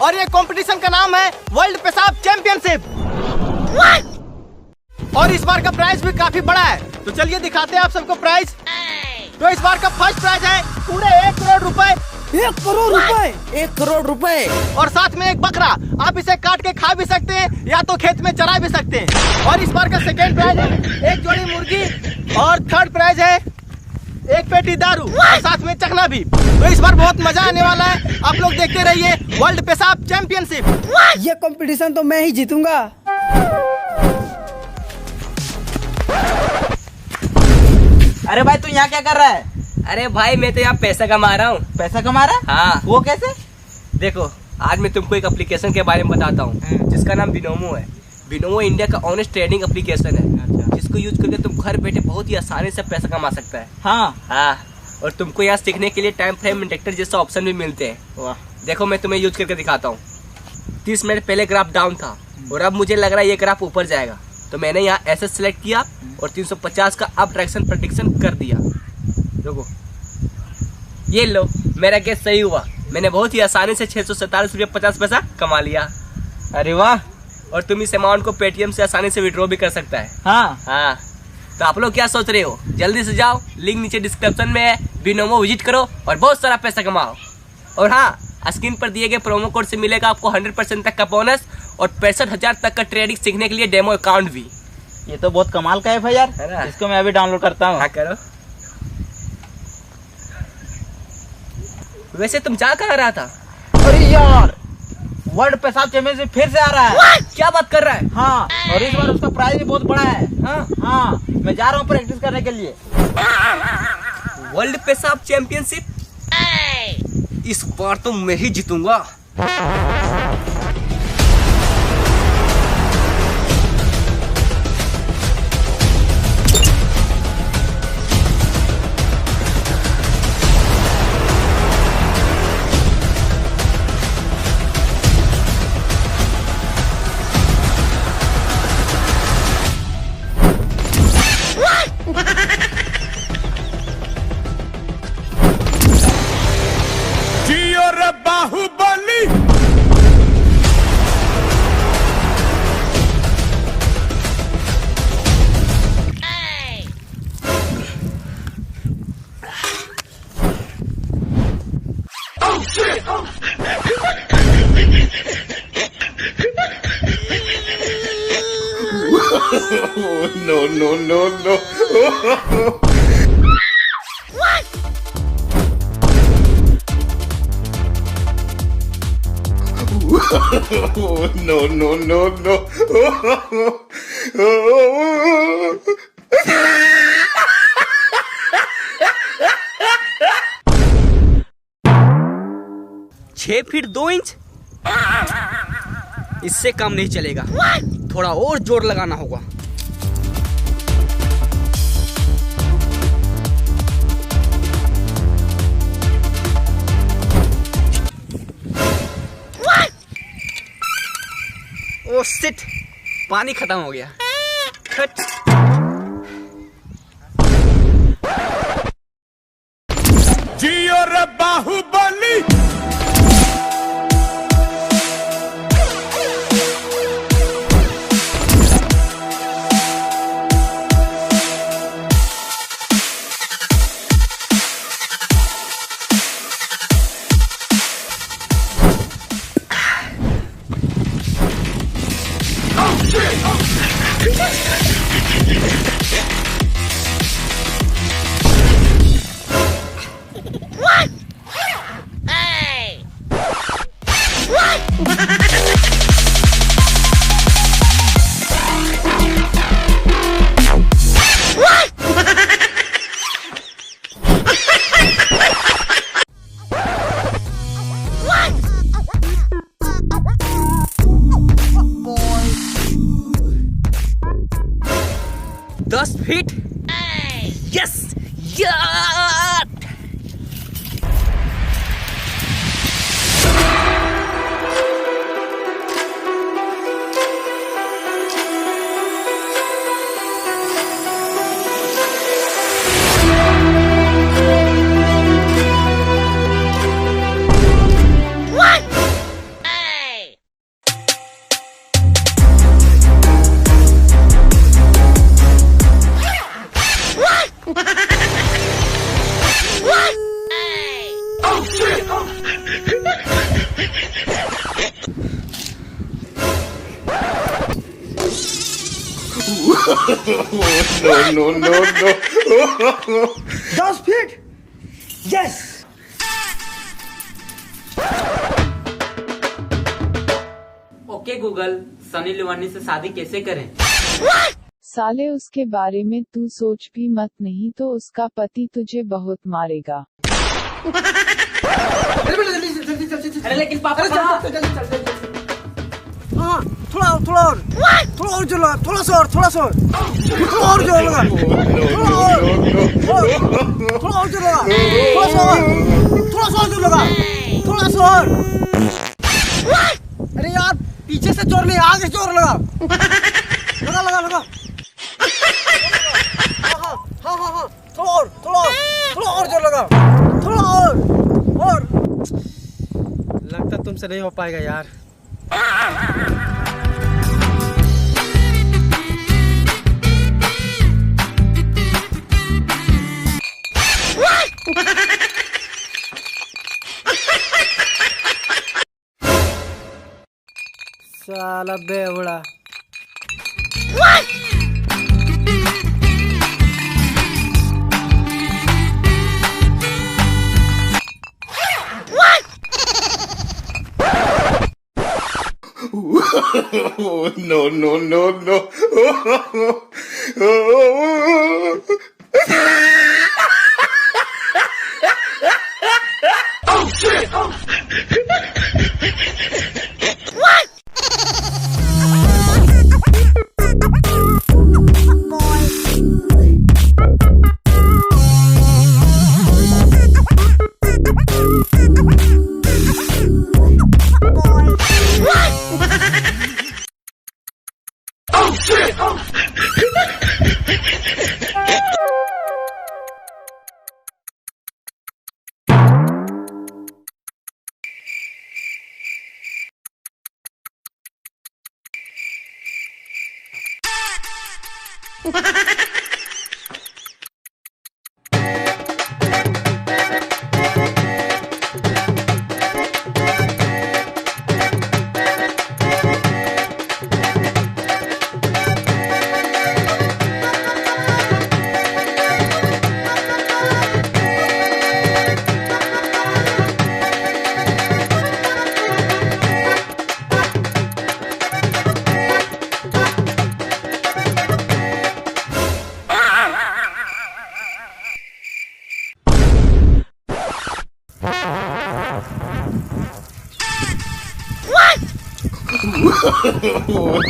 और ये कंपटीशन का नाम है वर्ल्ड पेशाब चैंपियनशिप। और इस बार का प्राइज भी काफी बड़ा है, तो चलिए दिखाते हैं आप सबको प्राइज। तो इस बार का फर्स्ट प्राइज है पूरे 1 करोड़ रुपए। 1 करोड़ रुपए? 1 करोड़ रुपए और साथ में एक बकरा, आप इसे काट के खा भी सकते हैं या तो खेत में चरा भी सकते हैं। और इस बार का सेकेंड प्राइज है 1 जोड़ी मुर्गी। और थर्ड प्राइज है 1 पेटी दारू और साथ में चखना भी। तो इस बार बहुत मजा आने वाला है, आप लोग देखते रहिए वर्ल्ड पेशाब चैंपियनशिप। ये कंपटीशन तो मैं ही जीतूंगा। अरे भाई तू यहाँ क्या कर रहा है? अरे भाई मैं तो यहाँ पैसा कमा रहा हूँ। पैसा कमा रहा है? हाँ। वो कैसे? देखो आज मैं तुमको एक एप्लीकेशन के बारे में बताता हूँ जिसका नाम बिनोमो है। बिनोमो इंडिया का ऑनेस्ट ट्रेडिंग एप्लीकेशन है, जिसको यूज करके तुम घर बैठे बहुत ही आसानी से पैसा कमा सकता है। हाँ। और तुमको यहाँ सीखने के लिए टाइम फ्रेम इंडेक्टर जैसा ऑप्शन भी मिलते हैं। वाह। देखो मैं तुम्हें यूज करके दिखाता हूँ। 30 मिनट पहले ग्राफ डाउन था और अब मुझे लग रहा है ये ग्राफ ऊपर जाएगा, तो मैंने यहाँ ऐसे सिलेक्ट किया और 350 का अप डायरेक्शन प्रेडिक्शन कर दिया। देखो ये लो, मेरा गेस सही हुआ। मैंने बहुत ही आसानी से 647 रुपये 50 पैसा कमा लिया। अरे वाह। और तुम इस अमाउंट को पेटीएम से आसानी से विड्रॉ भी कर सकता है। हाँ। तो आप लोग क्या सोच रहे हो? जल्दी से जाओ, लिंक नीचे डिस्क्रिप्शन में है, बिनोमो विजिट करो और बहुत सारा पैसा कमाओ। और हाँ, स्क्रीन पर दिए गए प्रोमो कोड से मिलेगा आपको 100% तक का बोनस और 65,000 तक का ट्रेडिंग सीखने के लिए डेमो अकाउंट भी। ये तो बहुत कमाल का है यार, है ना? इसको मैं अभी डाउनलोड करता हूँ। हाँ करो। वैसे तुम जा कहाँ रहा था? अरे यार, वर्ल्ड पेशाब चैंपियनशिप फिर से आ रहा है। क्या बात कर रहा है? हाँ, और इस बार उसका प्राइस भी बहुत बड़ा है। हाँ, मैं जा रहा हूँ प्रैक्टिस करने के लिए। वर्ल्ड पेशाब चैंपियनशिप इस बार तो मैं ही जीतूंगा। Baahubali. No, no, no, no. No, no, no, no. छह फीट 2 इंच? इससे कम नहीं चलेगा, थोड़ा और जोर लगाना होगा। ओ शिट, पानी खत्म हो गया। जियो रे बाहुबली। दस फीट। यस यार। no, no, no. 10 feet. Yes. Okay Google, Sunny Leone से शादी कैसे करें? साले उसके बारे में तू सोच भी मत, नहीं तो उसका पति तुझे बहुत मारेगा। अरे लेकिन पापा कहाँ? हाँ, थोड़ा और जोर लगा, थोड़ा सा और थोड़ा और जोर लगा, थोड़ा और जोर लगा, थोड़ा सा और जोर लगा, थोड़ा सा और। अरे यार, पीछे से जोर नहीं, आगे जोर लगा, लगा। हाँ, थोड़ा और जोर लगा, थोड़ा और। लगता तुमसे नहीं हो पाएगा यार। साला बेवड़ा। No, no, no, no.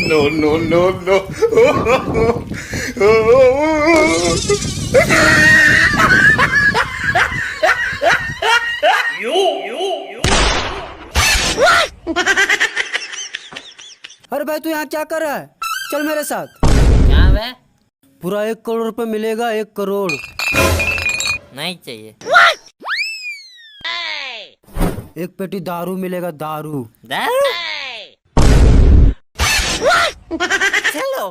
No, no, no, no. अरे भाई, तू यहाँ क्या कर रहा है? चल मेरे साथ। क्या वे? पूरा 1 करोड़ रुपए मिलेगा, 1 करोड़। नहीं चाहिए। एक पेटी दारू मिलेगा, दारू। दारू? चलो।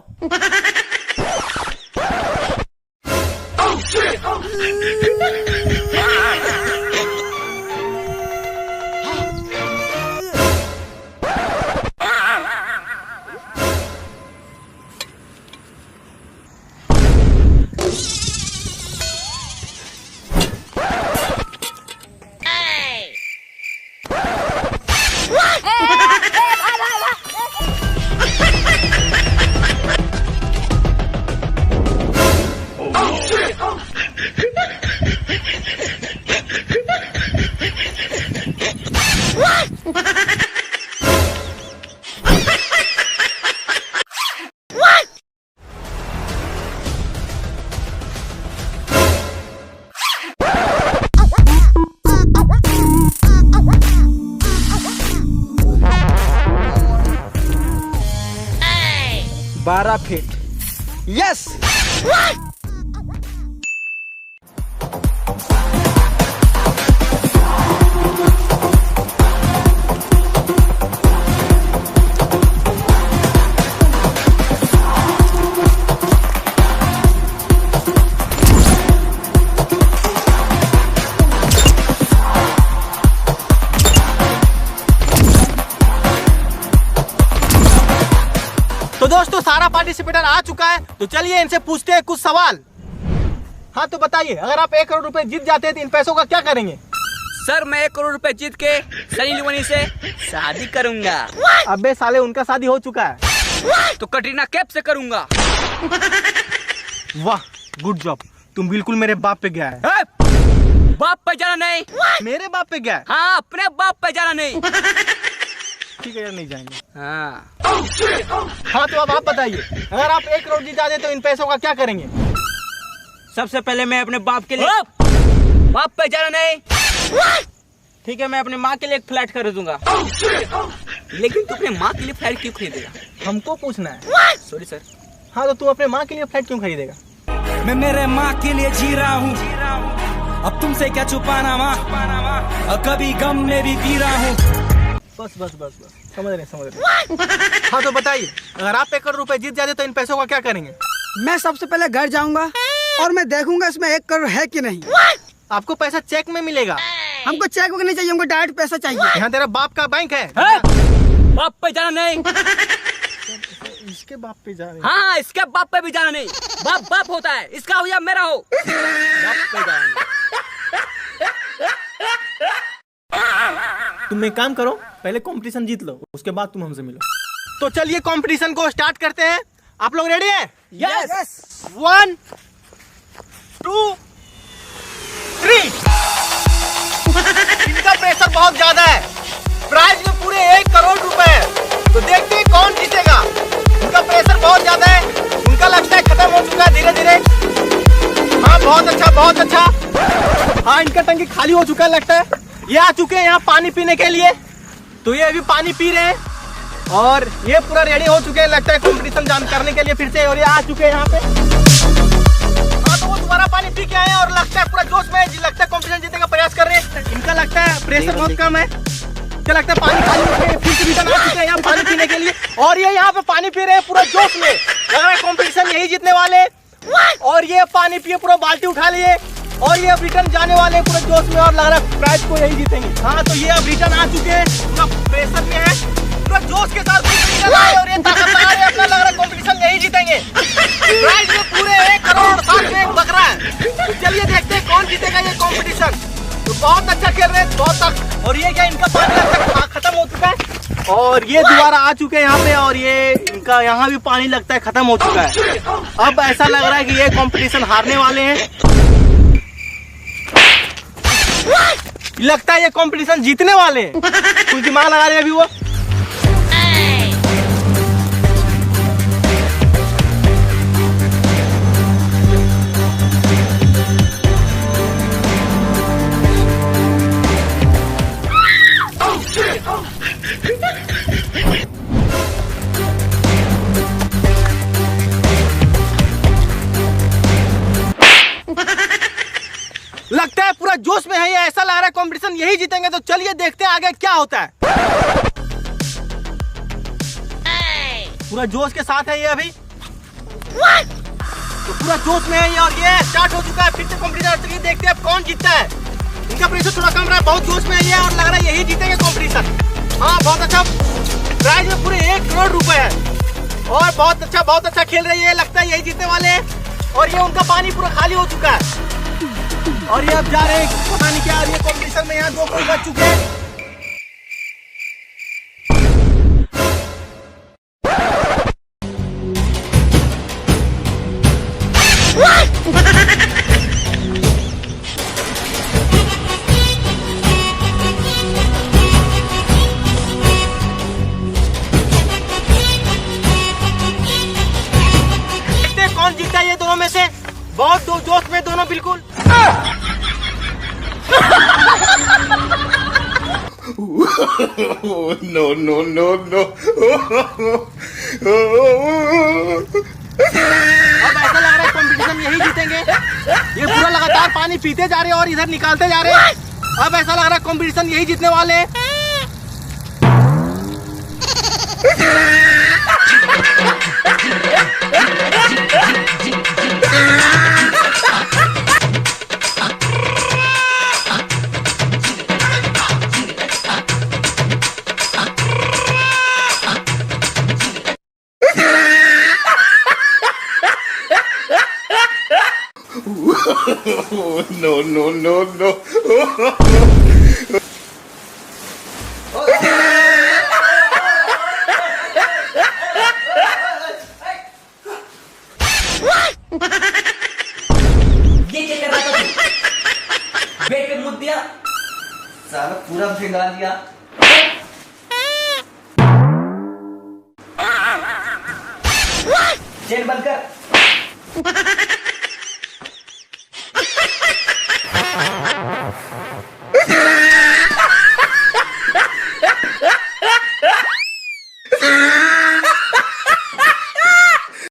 बारह फीट। यस। तो दोस्तों सारा पार्टिसिपेटर आ चुका है, तो चलिए इनसे पूछते हैं कुछ सवाल। हाँ तो बताइए, अगर आप 1 करोड़ रुपए जीत जाते हैं तो इन पैसों का क्या करेंगे? सर मैं 1 करोड़ रुपए जीत के सनी लियोनी से शादी करूंगा। अबे साले उनका शादी हो चुका है। तो कटरीना कैफ से करूंगा। वाह गुड जॉब, तुम बिल्कुल मेरे बाप पे गया है। बाप पे जाना नहीं। मेरे बाप पे गया है? हाँ अपने बाप पे जाना नहीं। ठीक है यार, नहीं जाएंगे। हाँ हाँ तो अब आप बताइए, अगर आप 1 करोड़ जीत जाते तो इन पैसों का क्या करेंगे? सबसे पहले मैं अपने बाप के लिए, बाप पे जाना नहीं। ठीक है, मैं अपनी माँ के लिए एक फ्लैट खरीदूंगा। लेकिन तू अपने माँ के लिए फ्लैट क्यों खरीदेगा? हमको पूछना है। Sorry sir. हाँ तो तू अपने माँ के लिए फ्लैट क्यों खरीदेगा? मैं मेरे माँ के लिए जी रहा हूँ, अब तुमसे क्या छुपाना माँ, और कभी गम में भी पी रहा हूँ। बस बस बस बस, समझ रहे। हाँ तो बताइए, अगर आप 1 करोड़ रुपए जीत जाते तो इन पैसों का क्या करेंगे? मैं सबसे पहले घर जाऊंगा और मैं देखूंगा इसमें 1 करोड़ है कि नहीं। आपको पैसा चेक में मिलेगा? हमको चेक बुक नहीं चाहिए, हमको डायरेक्ट पैसा चाहिए। यहाँ तेरा बाप का बैंक है? बाप पे जाना नहीं। इसके बाप पे जा रहे हैं। हाँ इसके बाप पे भी जाना नहीं। बाप बाप होता है, इसका हो या मेरा हो। बाप पे जाना नहीं। तुम एक काम करो, पहले कंपटीशन जीत लो, उसके बाद तुम हमसे मिलो। तो चलिए कंपटीशन को स्टार्ट करते हैं। आप लोग रेडी हैं? यस। 1 2 3। इनका प्रेशर बहुत ज्यादा है, प्राइज में पूरे 1 करोड़ रुपए है, तो देखते हैं कौन जीतेगा। उनका प्रेशर बहुत ज्यादा है, उनका लगता है खत्म हो चुका है धीरे धीरे। हाँ बहुत अच्छा बहुत अच्छा। हाँ इनका टंकी खाली हो चुका है लगता है। ये आ चुके हैं यहाँ पानी पीने के लिए, तो ये अभी पानी पी रहे हैं और ये पूरा रेडी हो चुके हैं लगता है कंपटीशन जान करने के लिए फिर से। और ये आ चुके हैं यहाँ पे। हाँ तो वो दोबारा पानी पी के आए हैं और लगता है पूरा जोश में, लगता है कंपटीशन जीतने का प्रयास कर रहे हैं। इनका लगता है प्रेशर बहुत कम है, क्या लगता है पानी खाली हो गए, फिर से रिटर्न आ चुके हैं यहाँ पानी पीने के लिए। और ये यहाँ पे पानी पी रहे हैं पूरा जोश में, लग रहा है कंपटीशन यही जीतने वाले। और ये पानी पिए पूरा बाल्टी उठा लिए और ये अब रिटर्न जाने वाले पूरे जोश में और लग रहा है प्राइज को यही जीतेंगे। हाँ तो ये अब रिटर्न आ चुके हैं, पूरा प्रेशर में है, पूरा जोश के साथ रिटर्न आए और ये ताकतवर है, अपना लग रहा है कंपटीशन यही जीतेंगे। प्राइज में पूरे 1 करोड़ साथ में एक बकरा है। तो चलिए देखते हैं कौन जीतेगा ये कंपटीशन। तो बहुत अच्छा खेल रहे हैं बहुत तक। और ये क्या इनका पानी लगता है खत्म हो चुका है और ये दोबारा आ चुके हैं यहाँ पे और ये इनका यहाँ भी पानी लगता है खत्म हो चुका है। अब ऐसा लग रहा है कि ये कंपटीशन हारने वाले हैं। लगता है ये कंपटीशन जीतने वाले हैं। कुछ दिमाग लगा रहे हैं अभी वो। लगता है पूरा जोश में है ये, ऐसा लग रहा है कंपटीशन यही जीतेंगे। तो चलिए देखते हैं आगे क्या होता है। पूरा जोश के साथ है ये अभी, तो पूरा जोश में है ये और ये स्टार्ट हो चुका है फिर से कंपटीशन। चलिए देखते हैं अब कौन जीतता है। इनका प्रेशर थोड़ा कम रहा है, बहुत जोश में है ये और लग रहा है यही जीतेंगे कंपटीशन। हाँ बहुत अच्छा, प्राइज में पूरे 1 करोड़ रुपए है और बहुत अच्छा खेल रही है, लगता है यही जीतने वाले हैं। और ये उनका पानी पूरा खाली हो चुका है और ये अब जा रहे हैं, पता नहीं क्या ये कंपटीशन में यहाँ 2 कोई बच चुके हैं। देखते हैं कौन जीतता है ये दोनों में से। बहुत दो जोश में दोनों बिल्कुल। No, no, no, no. अब ऐसा लग रहा है कंपटीशन यही जीतेंगे। ये पूरा लगातार पानी पीते जा रहे हैं और इधर निकालते जा रहे हैं। अब ऐसा लग रहा है कंपटीशन यही जीतने वाले हैं। no, no, no, no. ये क्या कर रहा था तू? बेड पे मुद दिया, साला पूरा भिंगा दिया। चेन बंद कर।